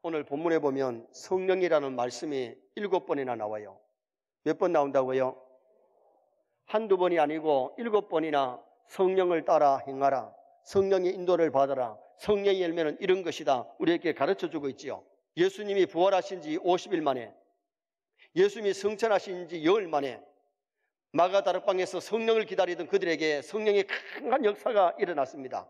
오늘 본문에 보면 성령이라는 말씀이 7번이나 나와요. 몇 번 나온다고요? 한두 번이 아니고 7번이나 성령을 따라 행하라, 성령의 인도를 받아라, 성령의 열매는 이런 것이다 우리에게 가르쳐주고 있지요. 예수님이 부활하신 지 50일 만에, 예수님이 승천하신 지 10일 만에 마가다락방에서 성령을 기다리던 그들에게 성령의 강한 역사가 일어났습니다.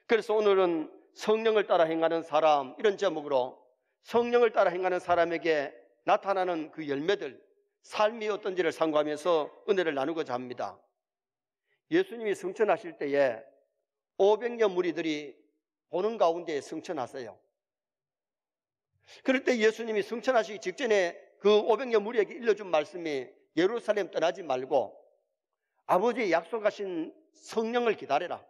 그래서 오늘은 성령을 따라 행하는 사람, 이런 제목으로 성령을 따라 행하는 사람에게 나타나는 그 열매들, 삶이 어떤지를 상고하면서 은혜를 나누고자 합니다. 예수님이 승천하실 때에 500여 무리들이 보는 가운데 승천하세요. 그럴 때 예수님이 승천하시기 직전에 그 500여 무리에게 일러준 말씀이 예루살렘 떠나지 말고 아버지의 약속하신 성령을 기다려라.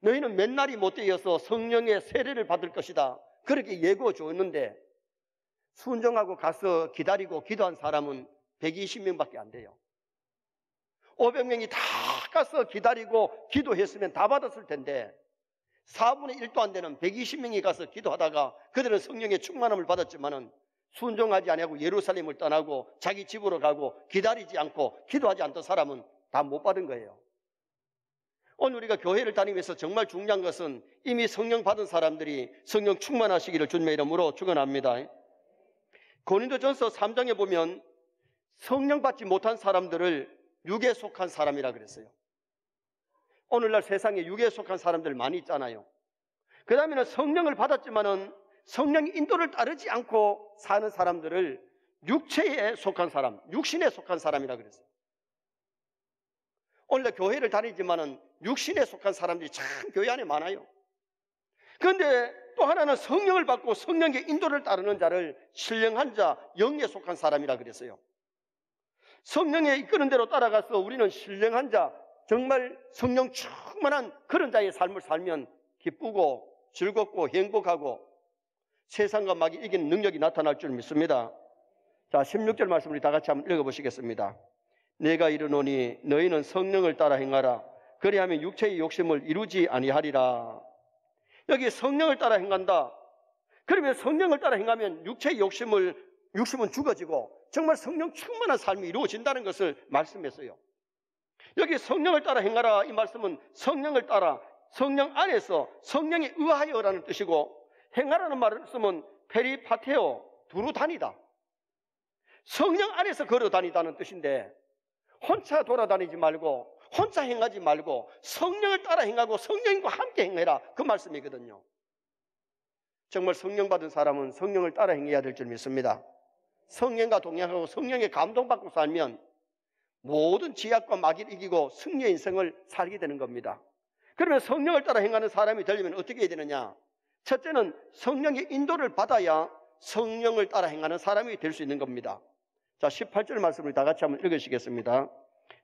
너희는 몇 날이 못 되어서 성령의 세례를 받을 것이다, 그렇게 예고 줬는데 순종하고 가서 기다리고 기도한 사람은 120명밖에 안 돼요. 500명이 다 가서 기다리고 기도했으면 다 받았을 텐데 4분의 1도 안 되는 120명이 가서 기도하다가 그들은 성령의 충만함을 받았지만은 순종하지 아니하고 예루살렘을 떠나고 자기 집으로 가고 기다리지 않고 기도하지 않던 사람은 다 못 받은 거예요. 오늘 우리가 교회를 다니면서 정말 중요한 것은 이미 성령 받은 사람들이 성령 충만하시기를 주님의 이름으로 축원합니다. 고린도전서 3장에 보면 성령 받지 못한 사람들을 육에 속한 사람이라 그랬어요. 오늘날 세상에 육에 속한 사람들 많이 있잖아요. 그 다음에는 성령을 받았지만은 성령의 인도를 따르지 않고 사는 사람들을 육체에 속한 사람, 육신에 속한 사람이라 그랬어요. 오늘날 교회를 다니지만은 육신에 속한 사람들이 참 교회 안에 많아요. 그런데 또 하나는 성령을 받고 성령의 인도를 따르는 자를 신령한 자, 영에 속한 사람이라 그랬어요. 성령의 이끄는 대로 따라가서 우리는 신령한 자, 정말 성령 충만한 그런 자의 삶을 살면 기쁘고 즐겁고 행복하고 세상과 마귀 이기는 능력이 나타날 줄 믿습니다. 자, 16절 말씀 우리 다 같이 한번 읽어보시겠습니다. 내가 이르노니 너희는 성령을 따라 행하라. 그리하면 육체의 욕심을 이루지 아니하리라. 여기 성령을 따라 행한다. 그러면 성령을 따라 행하면 육체의 욕심은 죽어지고 정말 성령 충만한 삶이 이루어진다는 것을 말씀했어요. 여기 성령을 따라 행하라, 이 말씀은 성령을 따라, 성령 안에서 성령에 의하여라는 뜻이고, 행하라는 말씀은 페리파테오, 두루 다니다, 성령 안에서 걸어 다니다는 뜻인데 혼자 돌아다니지 말고 혼자 행하지 말고 성령을 따라 행하고 성령과 함께 행해라, 그 말씀이거든요. 정말 성령 받은 사람은 성령을 따라 행해야 될 줄 믿습니다. 성령과 동행하고 성령의 감동받고 살면 모든 지약과 마귀를 이기고 승리의 인생을 살게 되는 겁니다. 그러면 성령을 따라 행하는 사람이 되려면 어떻게 해야 되느냐? 첫째는 성령의 인도를 받아야 성령을 따라 행하는 사람이 될 수 있는 겁니다. 자, 18절 말씀을 다 같이 한번 읽으시겠습니다.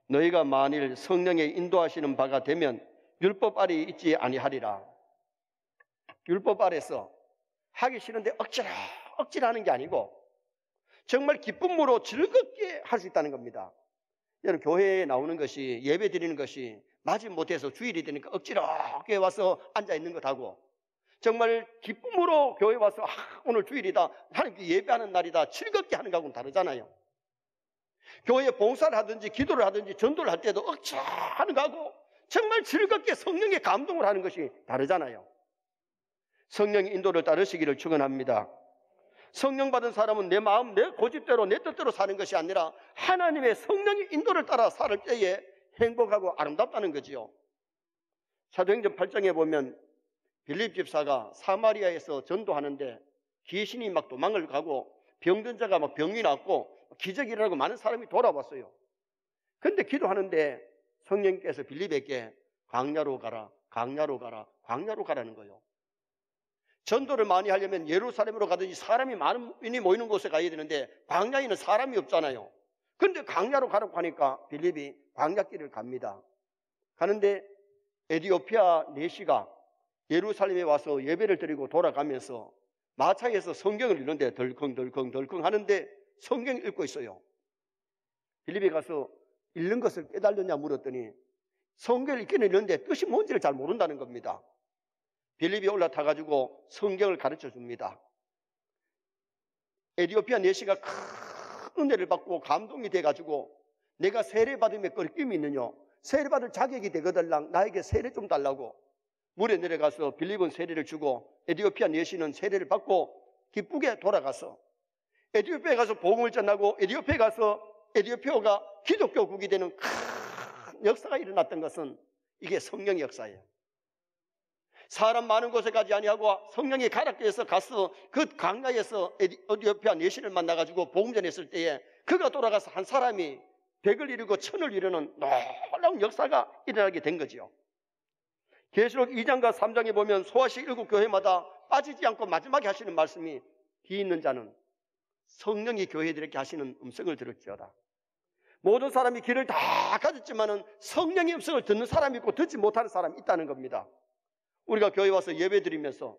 너희가 만일 성령의 인도하시는 바가 되면 율법 아래 있지 아니하리라. 율법 아래서 하기 싫은데 억지로 하는 게 아니고 정말 기쁨으로 즐겁게 할 수 있다는 겁니다. 여러분, 교회에 나오는 것이, 예배 드리는 것이 마지 못해서 주일이 되니까 억지로 교회 와서 앉아있는 것하고 정말 기쁨으로 교회 와서 오늘 주일이다, 하나님께 예배하는 날이다, 즐겁게 하는 것하고는 다르잖아요. 교회에 봉사를 하든지 기도를 하든지 전도를 할 때도 억지로 하는 것하고 정말 즐겁게 성령의 감동을 하는 것이 다르잖아요. 성령의 인도를 따르시기를 축원합니다. 성령 받은 사람은 내 마음, 내 고집대로, 내 뜻대로 사는 것이 아니라 하나님의 성령의 인도를 따라 살 때에 행복하고 아름답다는 거지요. 사도행전 8장에 보면 빌립 집사가 사마리아에서 전도하는데 귀신이 막 도망을 가고 병든 자가 막 병이 났고 기적이 일어나고 많은 사람이 돌아왔어요. 그런데 기도하는데 성령께서 빌립에게 광야로 가라, 광야로 가라, 광야로 가라는 거예요. 전도를 많이 하려면 예루살렘으로 가든지 사람이 많이 모이는 곳에 가야 되는데 광야에는 사람이 없잖아요. 그런데 광야로 가라고 하니까 빌립이 광야길을 갑니다. 가는데 에티오피아 내시가 예루살렘에 와서 예배를 드리고 돌아가면서 마차에서 성경을 읽는데 덜컹 하는데 성경을 읽고 있어요. 빌립이 가서 읽는 것을 깨달느냐 물었더니 성경을 읽기는 읽는데 뜻이 뭔지를 잘 모른다는 겁니다. 빌립이 올라타가지고 성경을 가르쳐 줍니다. 에티오피아 내시가 큰 은혜를 받고 감동이 돼가지고 내가 세례받음에 끓김이 있느냐, 세례받을 자격이 되거들랑 나에게 세례 좀 달라고 물에 내려가서 빌립은 세례를 주고 에티오피아 내시는 세례를 받고 기쁘게 돌아가서 에티오피아에 가서 복음을 전하고 에티오피아에 가서 에티오피아가 기독교국이 되는 큰 역사가 일어났던 것은 이게 성령의 역사예요. 사람 많은 곳에 가지 아니하고 성령이 가락교에서 가서 그 광야에서 에티오피아 내시를 만나가지고 복음 전했을 때에 그가 돌아가서 한 사람이 100을 이루고 1000을 이루는 놀라운 역사가 일어나게 된 거죠. 계시록 2장과 3장에 보면 소아시 7교회마다 빠지지 않고 마지막에 하시는 말씀이 뒤 있는 자는 성령이 교회들에게 하시는 음성을 들을지어다. 모든 사람이 귀를 다 가졌지만은 성령의 음성을 듣는 사람이 있고 듣지 못하는 사람이 있다는 겁니다. 우리가 교회 와서 예배 드리면서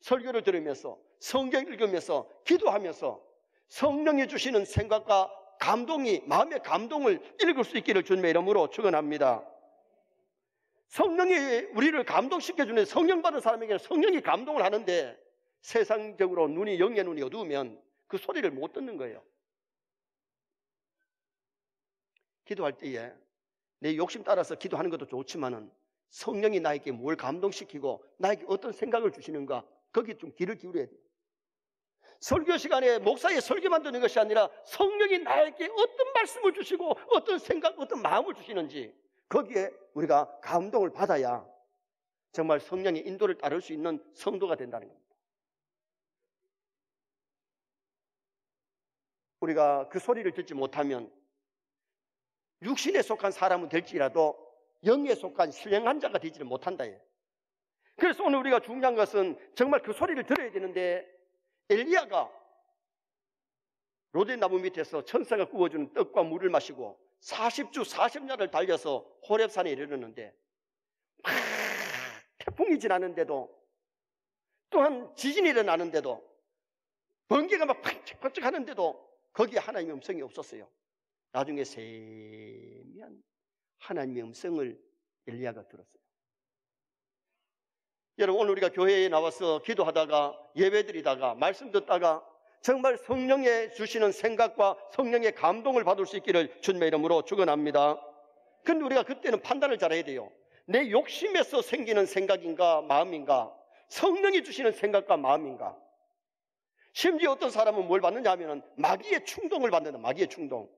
설교를 들으면서 성경 읽으면서 기도하면서 성령이 주시는 생각과 감동이 마음의 감동을 읽을 수 있기를 주님의 이름으로 축원합니다. 성령이 우리를 감동시켜주는 성령 받은 사람에게는 성령이 감동을 하는데 세상적으로 영의 눈이 어두우면 그 소리를 못 듣는 거예요. 기도할 때에 내 욕심 따라서 기도하는 것도 좋지만은 성령이 나에게 뭘 감동시키고 나에게 어떤 생각을 주시는가 거기에 좀 귀를 기울여야 돼요. 설교 시간에 목사의 설교만 듣는 것이 아니라 성령이 나에게 어떤 말씀을 주시고 어떤 생각, 어떤 마음을 주시는지 거기에 우리가 감동을 받아야 정말 성령의 인도를 따를 수 있는 성도가 된다는 겁니다. 우리가 그 소리를 듣지 못하면 육신에 속한 사람은 될지라도 영에 속한 신령한 자가 되지를 못한다. 그래서 오늘 우리가 중요한 것은 정말 그 소리를 들어야 되는데 엘리야가 로뎀나무 밑에서 천사가 구워주는 떡과 물을 마시고 40주 40년을 달려서 호렙산에 이르렀는데 태풍이 지나는데도 또한 지진이 일어나는데도 번개가 막 팍짝팍짝 하는데도 거기에 하나님의 음성이 없었어요. 나중에 세미한 하나님의 음성을 엘리야가 들었어요. 여러분 오늘 우리가 교회에 나와서 기도하다가 예배드리다가 말씀 듣다가 정말 성령의 주시는 생각과 성령의 감동을 받을 수 있기를 주님의 이름으로 축원합니다. 그런데 우리가 그때는 판단을 잘해야 돼요. 내 욕심에서 생기는 생각인가 마음인가, 성령이 주시는 생각과 마음인가. 심지어 어떤 사람은 뭘 받느냐 하면 마귀의 충동을 받는다. 마귀의 충동.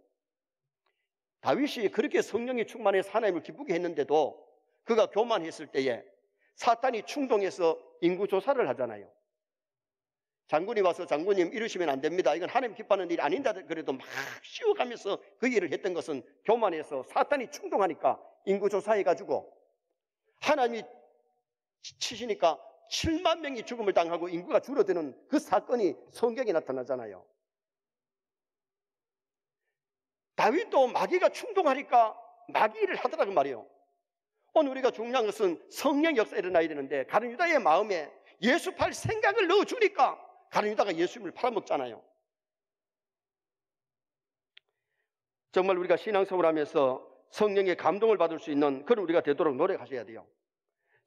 다윗이 그렇게 성령이 충만해서 하나님을 기쁘게 했는데도 그가 교만했을 때에 사탄이 충동해서 인구조사를 하잖아요. 장군이 와서 장군님 이러시면 안 됩니다. 이건 하나님 기뻐하는 일이 아닌다. 그래도 막 씌워가면서 그 일을 했던 것은 교만해서 사탄이 충동하니까 인구조사해가지고 하나님이 치시니까 7만 명이 죽음을 당하고 인구가 줄어드는 그 사건이 성경에 나타나잖아요. 다윗도 마귀가 충동하니까 마귀 일을 하더라고 말이에요. 오늘 우리가 중요한 것은 성령 역사가 일어나야 되는데 가룟 유다의 마음에 예수 팔 생각을 넣어주니까 가룟 유다가 예수님을 팔아먹잖아요. 정말 우리가 신앙생활을 하면서 성령의 감동을 받을 수 있는 그런 우리가 되도록 노력하셔야 돼요.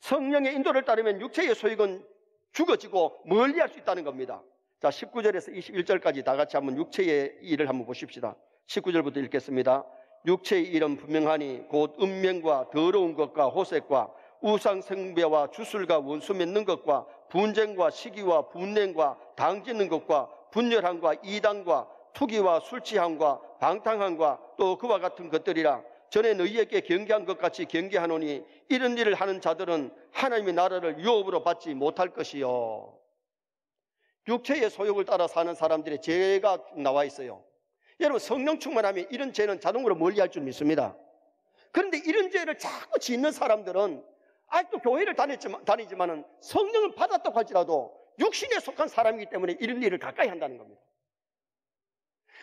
성령의 인도를 따르면 육체의 소욕은 죽어지고 멀리할 수 있다는 겁니다. 자, 19절에서 21절까지 다 같이 한번 육체의 일을 한번 보십시다. 19절부터 읽겠습니다. 육체의 일은 분명하니 곧 음명과 더러운 것과 호색과 우상숭배와 주술과 원수 맺는 것과 분쟁과 시기와 분냉과 당짓는 것과 분열함과 이단과 투기와 술취함과 방탕함과 또 그와 같은 것들이라. 전에 너희에게 경계한 것 같이 경계하노니 이런 일을 하는 자들은 하나님의 나라를 유업으로 받지 못할 것이요. 육체의 소욕을 따라 사는 사람들의 죄가 나와 있어요. 여러분 성령 충만하면 이런 죄는 자동으로 멀리할 줄 믿습니다. 그런데 이런 죄를 자꾸 짓는 사람들은 아직도 교회를 다니지만은 성령을 받았다고 할지라도 육신에 속한 사람이기 때문에 이런 일을 가까이 한다는 겁니다.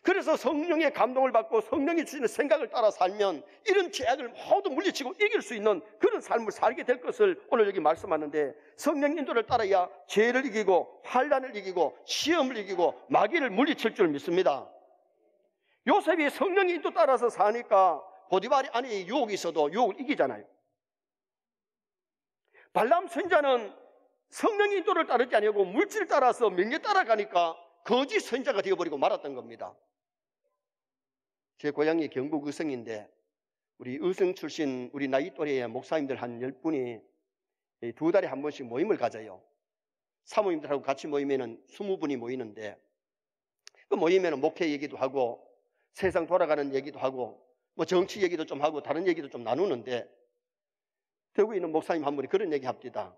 그래서 성령의 감동을 받고 성령이 주시는 생각을 따라 살면 이런 죄악을 모두 물리치고 이길 수 있는 그런 삶을 살게 될 것을 오늘 여기 말씀하는데, 성령 인도를 따라야 죄를 이기고 환난을 이기고 시험을 이기고 마귀를 물리칠 줄 믿습니다. 요셉이 성령의 인도 따라서 사니까 보디발 안에 유혹이 있어도 유혹을 이기잖아요. 발람 선지자는 성령의 인도를 따르지 아니하고 물질을 따라서 명예 따라가니까 거짓 선지자가 되어버리고 말았던 겁니다. 제 고향이 경북 의성인데 우리 의성 출신 우리 나이 또래의 목사님들 한 10분이 2달에 한 번씩 모임을 가져요. 사모님들하고 같이 모이면 20분이 모이는데, 그 모이면 목회 얘기도 하고 세상 돌아가는 얘기도 하고 뭐 정치 얘기도 좀 하고 다른 얘기도 좀 나누는데, 대구에 있는 목사님 한 분이 그런 얘기 합니다.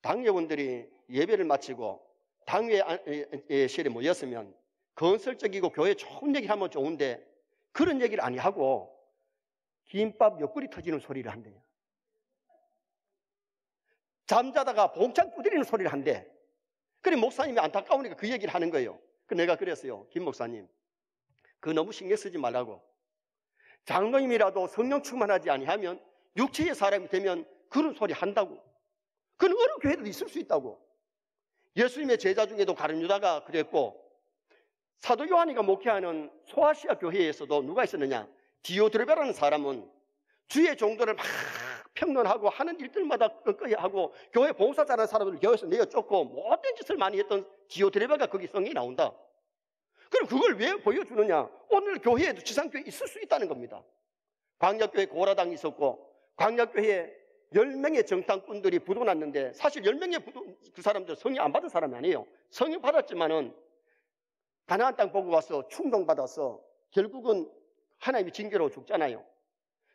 당회원들이 예배를 마치고 당회실에 모였으면 건설적이고 교회 좋은 얘기를 하면 좋은데 그런 얘기를 아니하고 김밥 옆구리 터지는 소리를 한대요. 잠자다가 봉창 두드리는 소리를 한대. 그래 목사님이 안타까우니까 그 얘기를 하는 거예요. 내가 그랬어요. 김 목사님, 그거 너무 신경 쓰지 말라고. 장로님이라도 성령 충만하지 아니하면 육체의 사람이 되면 그런 소리 한다고. 그건 어느 교회도 있을 수 있다고. 예수님의 제자 중에도 가룟 유다가 그랬고, 사도 요한이가 목회하는 소아시아 교회에서도 누가 있었느냐, 디오드레베라는 사람은 주의 종들을 막 평론하고 하는 일들마다 끄끄이 하고 교회 봉사 잘하는 사람들을 교회에서 내어쫓고 모든 짓을 많이 했던 디오드레베가 거기 성경에 나온다. 그럼 그걸 왜 보여주느냐? 오늘 교회에도 지상교회 있을 수 있다는 겁니다. 광약교회 고라당이 있었고, 광약교회에 10명의 정탐꾼들이 부도났는데, 사실 10명의 그 사람들 성령 안 받은 사람이 아니에요. 성령 받았지만은 가나안 땅 보고 와서 충동받아서 결국은 하나님이 징계로 죽잖아요.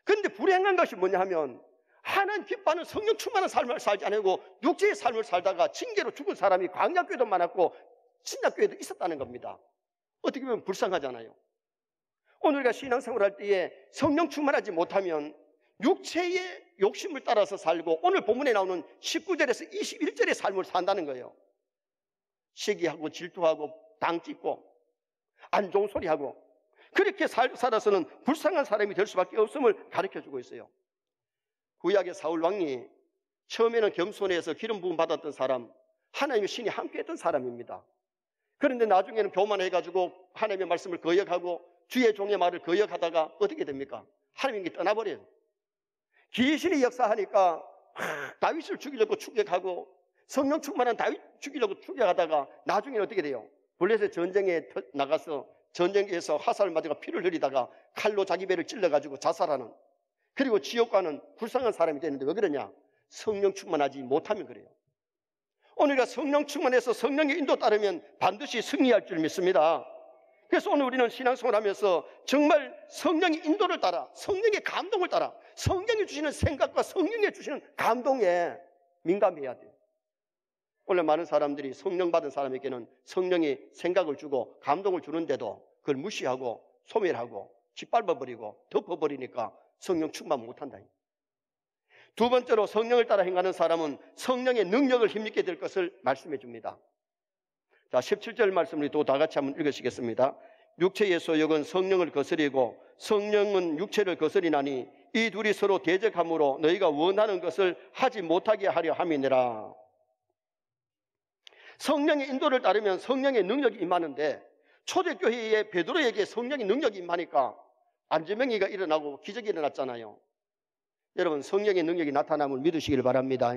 그런데 불행한 것이 뭐냐 하면, 하나님 기뻐하는 성령 충만한 삶을 살지 않고 육체의 삶을 살다가 징계로 죽은 사람이 광약교회도 많았고 신약교회도 있었다는 겁니다. 어떻게 보면 불쌍하잖아요. 오늘 우리가 신앙생활할 때에 성령 충만하지 못하면 육체의 욕심을 따라서 살고, 오늘 본문에 나오는 19절에서 21절의 삶을 산다는 거예요. 시기하고 질투하고 당짓고 안 좋은 소리하고 그렇게 살아서는 불쌍한 사람이 될 수밖에 없음을 가르쳐주고 있어요. 구약의 사울왕이 처음에는 겸손해서 기름 부음 받았던 사람, 하나님의 신이 함께했던 사람입니다. 그런데 나중에는 교만해가지고 하나님의 말씀을 거역하고 주의 종의 말을 거역하다가 어떻게 됩니까? 하나님이 떠나버려요. 귀신이 역사하니까 다윗을 죽이려고 추격하고 성령 충만한 다윗 죽이려고 추격하다가 나중에는 어떻게 돼요? 블레셋 전쟁에 나가서 전쟁에서 화살을 맞아가 피를 흘리다가 칼로 자기 배를 찔러가지고 자살하는, 그리고 지옥 가는 불쌍한 사람이 되는데 왜 그러냐? 성령 충만하지 못하면 그래요. 오늘 우리가 성령 충만해서 성령의 인도 따르면 반드시 승리할 줄 믿습니다. 그래서 오늘 우리는 신앙생활을 하면서 정말 성령의 인도를 따라, 성령의 감동을 따라, 성령이 주시는 생각과 성령이 주시는 감동에 민감해야 돼요. 원래 많은 사람들이 성령 받은 사람에게는 성령이 생각을 주고 감동을 주는데도 그걸 무시하고 소멸하고 짓밟아버리고 덮어버리니까 성령 충만 못한다. 두 번째로, 성령을 따라 행하는 사람은 성령의 능력을 힘입게 될 것을 말씀해 줍니다. 자, 17절 말씀을 또 다 같이 한번 읽으시겠습니다. 육체의 소욕은 성령을 거스리고 성령은 육체를 거스리나니 이 둘이 서로 대적함으로 너희가 원하는 것을 하지 못하게 하려 함이니라. 성령의 인도를 따르면 성령의 능력이 임하는데, 초대교회에 베드로에게 성령의 능력이 임하니까 안지명이가 일어나고 기적이 일어났잖아요. 여러분, 성령의 능력이 나타남을 믿으시길 바랍니다.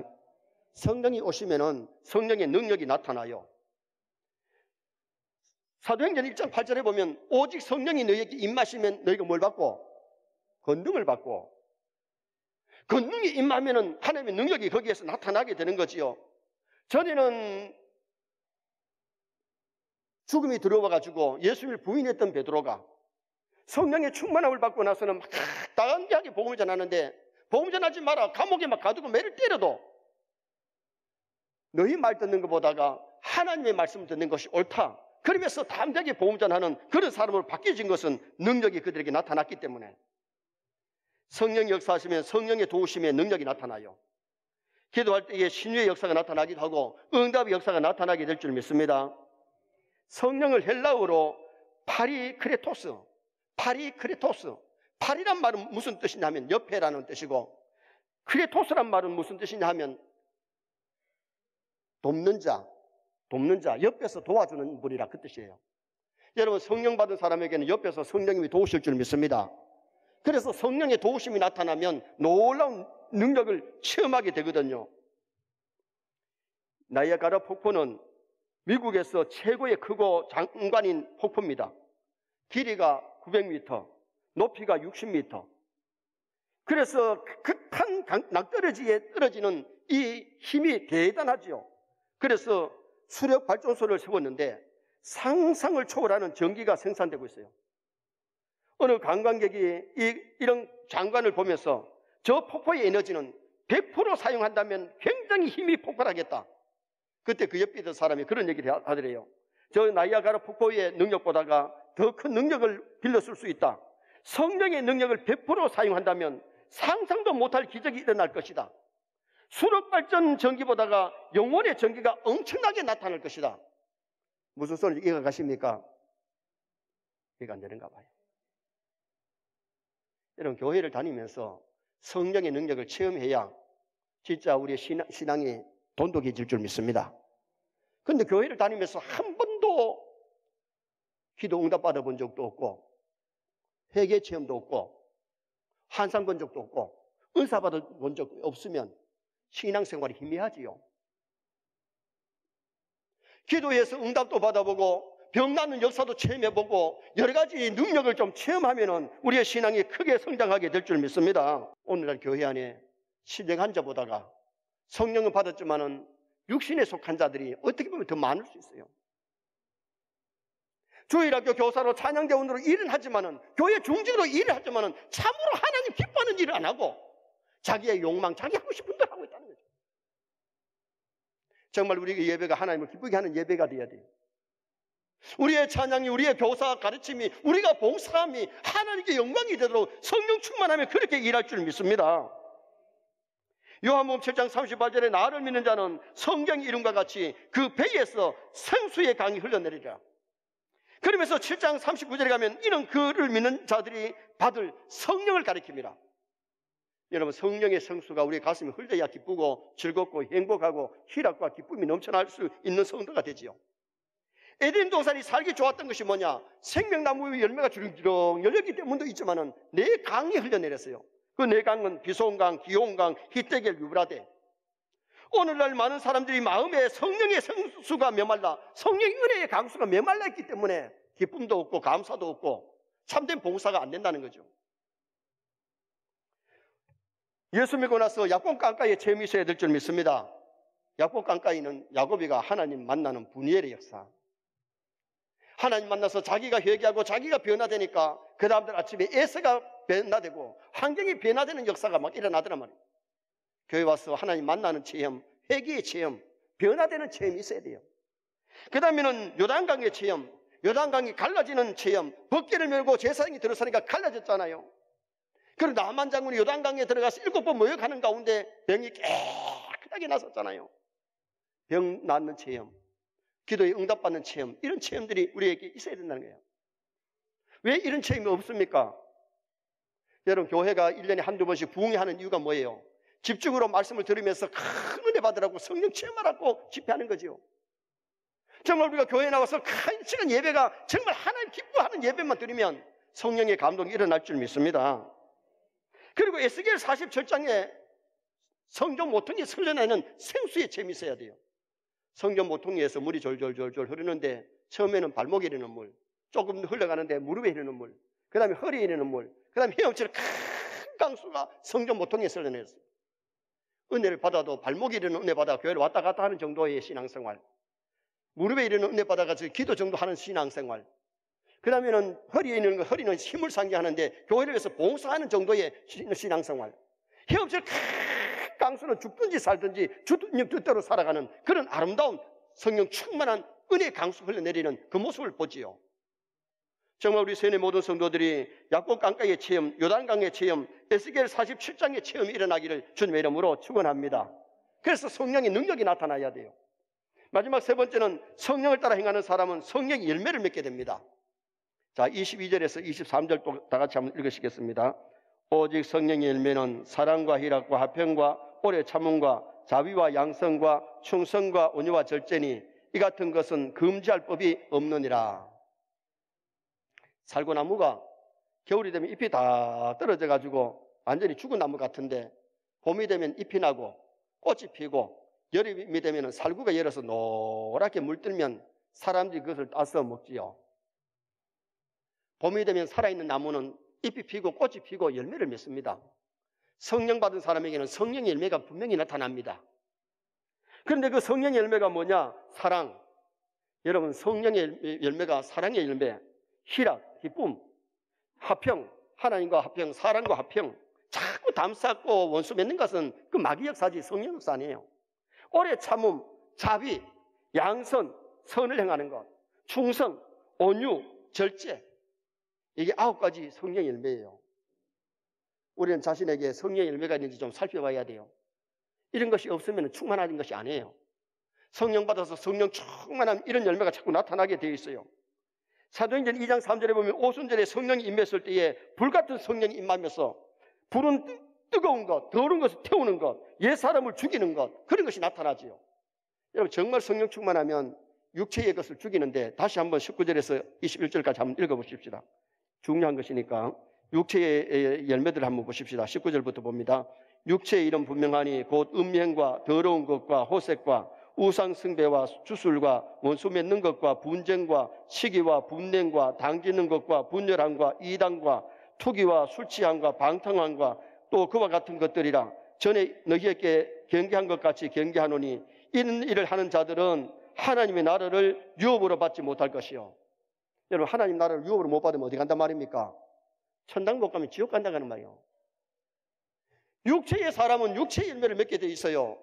성령이 오시면은 성령의 능력이 나타나요. 사도행전 1장 8절에 보면 오직 성령이 너희에게 임하시면 너희가 뭘 받고? 권능을 받고, 권능이 임하면은 하나님의 능력이 거기에서 나타나게 되는 거지요. 전에는 죽음이 들어와가지고 예수님을 부인했던 베드로가 성령의 충만함을 받고 나서는 막 당당하게 복음을 전하는데, 복음 전하지 마라, 감옥에 막 가두고 매를 때려도 너희 말 듣는 것보다가 하나님의 말씀을 듣는 것이 옳다, 그러면서 담대하게 복음 전하는 그런 사람으로 바뀌어진 것은 능력이 그들에게 나타났기 때문에, 성령이 역사하시면 성령의 도우심에 능력이 나타나요. 기도할 때에 신유의 역사가 나타나기도 하고 응답의 역사가 나타나게 될 줄 믿습니다. 성령을 헬라어로 파리크레토스, 파리란 말은 무슨 뜻이냐 하면 옆에라는 뜻이고, 크레토스란 말은 무슨 뜻이냐 하면 돕는 자, 옆에서 도와주는 분이라 그 뜻이에요. 여러분, 성령 받은 사람에게는 옆에서 성령님이 도우실 줄 믿습니다. 그래서 성령의 도우심이 나타나면 놀라운 능력을 체험하게 되거든요. 나이아가라 폭포는 미국에서 최고의 크고 장관인 폭포입니다. 길이가 900m, 높이가 60m. 그래서 극한 낭떠러지에 떨어지는 이 힘이 대단하지요. 그래서 수력 발전소를 세웠는데 상상을 초월하는 전기가 생산되고 있어요. 어느 관광객이 이런 장관을 보면서 저 폭포의 에너지는 100% 사용한다면 굉장히 힘이 폭발하겠다. 그때 그 옆에 있던 사람이 그런 얘기를 하더래요. 저 나이아가라 폭포의 능력보다가 더 큰 능력을 빌렸을 수 있다. 성령의 능력을 100% 사용한다면 상상도 못할 기적이 일어날 것이다. 수력발전 전기보다가 영혼의 전기가 엄청나게 나타날 것이다. 무슨 소리 이해가 가십니까? 이해가 안 되는가 봐요. 여러분, 교회를 다니면서 성령의 능력을 체험해야 진짜 우리의 신앙이 돈독해질 줄 믿습니다. 그런데 교회를 다니면서 한 번도 기도 응답 받아본 적도 없고, 회개 체험도 없고, 환상 본 적도 없고, 은사 받아본 적도 없으면 신앙생활이 희미하지요. 기도해서 응답도 받아보고 병 낫는 역사도 체험해보고 여러 가지 능력을 좀 체험하면 우리의 신앙이 크게 성장하게 될 줄 믿습니다. 오늘날 교회 안에 신령한 자보다가 성령은 받았지만은 육신에 속한 자들이 어떻게 보면 더 많을 수 있어요. 주일학교 교사로 찬양대원으로 일은 하지만은, 교회 중직으로 일을 하지만은 참으로 하나님 기뻐하는 일을 안 하고 자기의 욕망, 자기 하고 싶은 대로 하고 있다는 거죠. 정말 우리의 예배가 하나님을 기쁘게 하는 예배가 되어야 돼요. 우리의 찬양이, 우리의 교사 가르침이, 우리가 봉사함이 하나님께 영광이 되도록 성령 충만하면 그렇게 일할 줄 믿습니다. 요한복음 7장 38절에 나를 믿는 자는 성경 이름과 같이 그 배에서 생수의 강이 흘러내리리라. 그러면서 7장 39절에 가면 이는 그를 믿는 자들이 받을 성령을 가리킵니다. 여러분, 성령의 성수가 우리 가슴에 흘러야 기쁘고 즐겁고 행복하고 희락과 기쁨이 넘쳐날 수 있는 성도가 되지요. 에덴 동산이 살기 좋았던 것이 뭐냐? 생명나무 열매가 주렁주렁 열렸기 때문도 있지만은 네 강이 흘러내렸어요. 그 네 강은 비손강, 기온강, 히데겔, 유브라데. 오늘날 많은 사람들이 마음에 성령의 성수가 메말라, 성령의 은혜의 강수가 메말라 있기 때문에 기쁨도 없고 감사도 없고 참된 봉사가 안 된다는 거죠. 예수 믿고 나서 야곱 강가에 체험이 있어야 될 줄 믿습니다. 야곱 강가에는 야곱이가 하나님 만나는 분이엘의 역사. 하나님 만나서 자기가 회개하고 자기가 변화되니까 그 다음날 아침에 에서가 변화되고 환경이 변화되는 역사가 막 일어나더란 말이에요. 교회 와서 하나님 만나는 체험, 회개의 체험, 변화되는 체험이 있어야 돼요. 그 다음에는 요단강의 체험, 요단강이 갈라지는 체험. 벗개를 메고 제사장이 들어서니까 갈라졌잖아요. 그리고 나만 장군이 요단강에 들어가서 7번 모욕하는 가운데 병이 깨끗하게 났었잖아요. 병 낫는 체험, 기도에 응답받는 체험, 이런 체험들이 우리에게 있어야 된다는 거예요. 왜 이런 체험이 없습니까? 여러분, 교회가 1년에 한두 번씩 부흥회하는 이유가 뭐예요? 집중으로 말씀을 들으면서 큰 은혜 받으라고, 성령 체험하라고 집회하는 거죠. 정말 우리가 교회에 나와서 큰 시간 예배가 정말 하나님 기뻐하는 예배만 드리면 성령의 감동이 일어날 줄 믿습니다. 그리고 에스겔 47장에 성전 모퉁이에 흘러내는 생수의 체험이 있어야 돼요. 성전 모퉁이에서 물이 졸졸졸졸 흐르는데 처음에는 발목에 이르는 물, 조금 흘러가는데 무릎에 이르는 물, 그 다음에 허리에 이르는 물, 그 다음에 헤엄치는 큰 강수가 성전 모퉁이에 흘러내렸어요. 은혜를 받아도 발목에 이르는 은혜 받아 교회를 왔다 갔다 하는 정도의 신앙생활, 무릎에 이르는 은혜 받아가지고 기도 정도 하는 신앙생활, 그 다음에는 허리에 있는 거, 허리는 힘을 상기하는데 교회를 위해서 봉사하는 정도의 신앙생활, 헤엄치는 큰 강수는 죽든지 살든지 주님 뜻대로 살아가는 그런 아름다운 성령 충만한 은혜의 강수 흘러내리는 그 모습을 보지요. 정말 우리 세뇌 모든 성도들이 야곱 강가의 체험, 요단강의 체험, 에스겔 47장의 체험이 일어나기를 주님의 이름으로 축원합니다. 그래서 성령의 능력이 나타나야 돼요. 마지막 세 번째는 성령을 따라 행하는 사람은 성령의 열매를 맺게 됩니다. 자, 22절에서 23절 또 다 같이 한번 읽으시겠습니다. 오직 성령의 열매는 사랑과 희락과 화평과 오래 참음과 자비와 양성과 충성과 온유와 절제니 이 같은 것은 금지할 법이 없느니라. 살구나무가 겨울이 되면 잎이 다 떨어져 가지고 완전히 죽은 나무 같은데 봄이 되면 잎이 나고 꽃이 피고 여름이 되면 살구가 열어서 노랗게 물들면 사람들이 그것을 따서 먹지요. 봄이 되면 살아있는 나무는 잎이 피고 꽃이 피고 열매를 맺습니다. 성령 받은 사람에게는 성령의 열매가 분명히 나타납니다. 그런데 그 성령의 열매가 뭐냐? 사랑. 여러분, 성령의 열매가 사랑의 열매, 희락, 기쁨, 화평, 하나님과 화평, 사랑과 화평. 자꾸 담쌓고 원수 맺는 것은 그 마귀 역사지 성령 역사 아니에요. 오래 참음, 자비, 양선, 선을 행하는 것, 충성, 온유, 절제. 이게 9가지 성령의 열매예요. 우리는 자신에게 성령의 열매가 있는지 좀 살펴봐야 돼요. 이런 것이 없으면 충만한 것이 아니에요. 성령 받아서 성령 충만한 이런 열매가 자꾸 나타나게 되어 있어요. 사도행전 2장 3절에 보면 오순절에 성령이 임했을 때에 불같은 성령이 임하면서 불은 뜨거운 것, 더러운 것을 태우는 것, 옛사람을 죽이는 것, 그런 것이 나타나지요. 여러분, 정말 성령 충만하면 육체의 것을 죽이는데, 다시 한번 19절에서 21절까지 한번 읽어보십시다. 중요한 것이니까 육체의 열매들을 한번 보십시다. 19절부터 봅니다. 육체의 일은 분명하니 곧 음행과 더러운 것과 호색과 우상 숭배와 주술과 원수 맺는 것과 분쟁과 시기와 분냉과 당기는 것과 분열함과 이단과 투기와 술 취함과 방탕함과 또 그와 같은 것들이라. 전에 너희에게 경계한 것 같이 경계하노니 이런 일을 하는 자들은 하나님의 나라를 유업으로 받지 못할 것이요. 여러분, 하나님 나라를 유업으로 못 받으면 어디 간단 말입니까? 천당 못 가면 지옥 간다는 말이에요. 육체의 사람은 육체의 열매를 맺게 돼 있어요.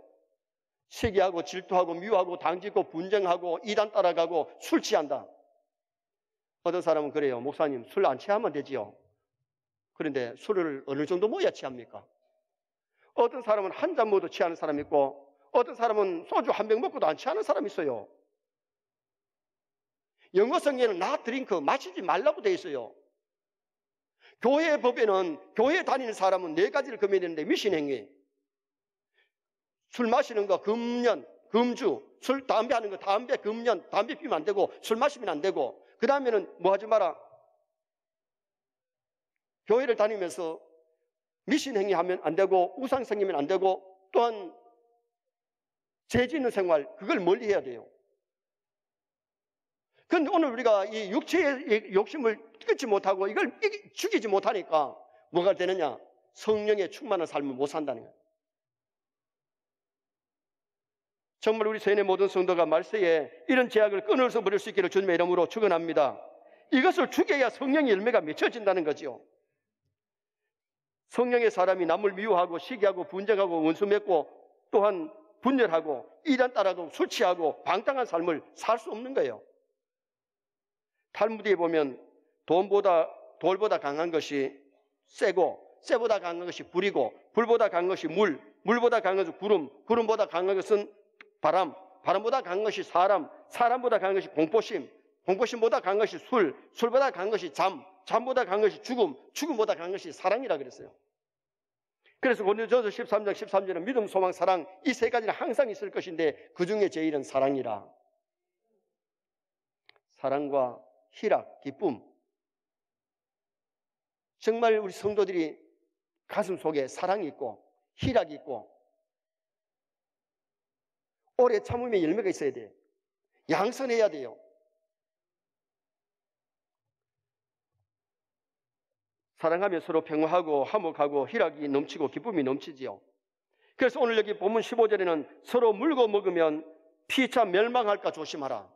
시기하고 질투하고 미워하고 당짓고 분쟁하고 이단 따라가고 술 취한다. 어떤 사람은 그래요. 목사님, 술 안 취하면 되지요. 그런데 술을 어느 정도 먹어야 취합니까? 어떤 사람은 한 잔 먹어도 취하는 사람이 있고, 어떤 사람은 소주 한 병 먹고도 안 취하는 사람이 있어요. 영어 성경에는 not drink, 마시지 말라고 되어 있어요. 교회 법에는 교회 다니는 사람은 4가지를 금해야 되는데, 미신행위, 술 마시는 거 금년, 금주, 술, 담배 하는 거 담배, 금년, 담배 피면 안 되고 술 마시면 안 되고, 그 다음에는 뭐 하지 마라. 교회를 다니면서 미신행위 하면 안 되고 우상 생기면 안 되고, 또한 죄 짓는 생활, 그걸 멀리 해야 돼요. 그런데 오늘 우리가 이 육체의 욕심을 끊지 못하고 이걸 죽이지 못하니까 뭐가 되느냐? 성령의 충만한 삶을 못 산다는 거예요. 정말 우리 세인의 모든 성도가 말세에 이런 제약을 끊어서 버릴 수 있기를 주님의 이름으로 축원합니다. 이것을 죽여야 성령의 열매가 맺혀진다는 거죠. 성령의 사람이 남을 미워하고 시기하고 분쟁하고 원수 맺고 또한 분열하고 이단 따라도 술 취하고 방탕한 삶을 살 수 없는 거예요. 탈무드에 보면 돌보다 강한 것이 쇠고, 쇠보다 강한 것이 불이고, 불보다 강한 것이 물, 물보다 강한 것은 구름, 구름보다 강한 것은 바람, 바람보다 강한 것이 사람, 사람보다 강한 것이 공포심, 공포심보다 강한 것이 술, 술보다 강한 것이 잠, 잠보다 강한 것이 죽음, 죽음보다 강한 것이 사랑이라 그랬어요. 그래서 고린도전서 13장 13절은 믿음, 소망, 사랑, 이 3가지는 항상 있을 것인데 그 중에 제일은 사랑이라. 사랑과 희락, 기쁨. 정말 우리 성도들이 가슴 속에 사랑이 있고 희락이 있고 오래 참음의 열매가 있어야 돼요. 양선해야 돼요. 사랑하며 서로 평화하고 화목하고 희락이 넘치고 기쁨이 넘치지요. 그래서 오늘 여기 본문 15절에는 서로 물고 먹으면 피차 멸망할까 조심하라.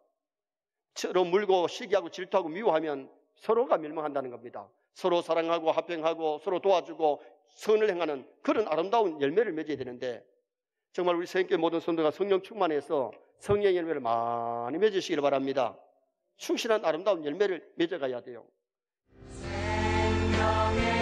서로 물고 시기하고 질투하고 미워하면 서로가 멸망한다는 겁니다. 서로 사랑하고 화평하고 서로 도와주고 선을 행하는 그런 아름다운 열매를 맺어야 되는데, 정말 우리 세인교회 모든 성도가 성령 충만해서 성령의 열매를 많이 맺으시기를 바랍니다. 충실한 아름다운 열매를 맺어가야 돼요. 생명의